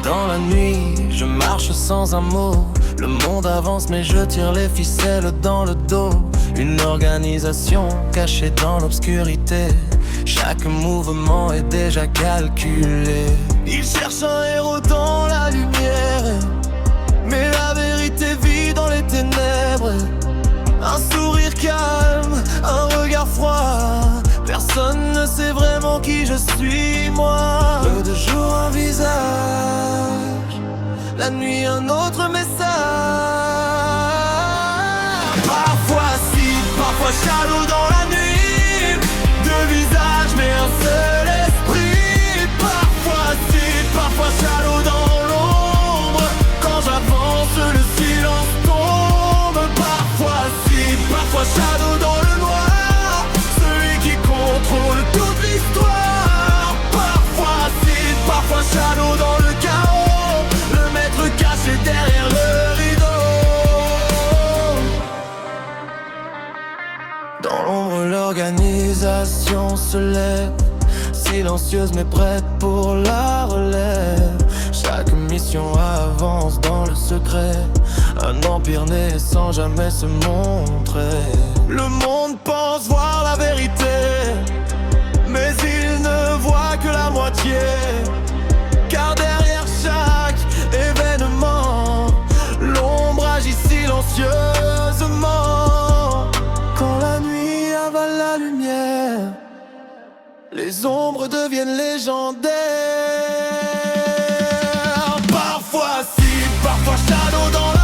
Dans la nuit, je marche sans un mot. Le monde avance mais je tire les ficelles dans le dos. Une organisation cachée dans l'obscurité. Chaque mouvement est déjà calculé. Ils cherchent un héros dans la lumière, mais la vérité vit dans les ténèbres. Un sourire calme, un regard froid. Personne ne sait vraiment qui je suis, moi. Peu de jours un visage, la nuit un autre message. Parfois si, parfois shadow dans la nuit. Deux visages mais un seul esprit. Parfois si, parfois shadow dans l'ombre. Quand j'avance le silence tombe. Parfois si, parfois shadow dans le noir. Celui qui contrôle toute l'histoire. Parfois si, parfois shadow dans le chaos. Le maître caché derrière le rideau. Dans l'ombre l'organisation se lève, silencieuse mais prête pour la relève. Chaque mission avance dans le secret. Un empire né sans jamais se montrer. Le monde pense voir la vérité, mais il ne voit que la moitié. Car derrière chaque événement, l'ombre agit silencieusement. Quand la nuit avale la lumière, les ombres deviennent légendaires. Parfois si, parfois shadow dans la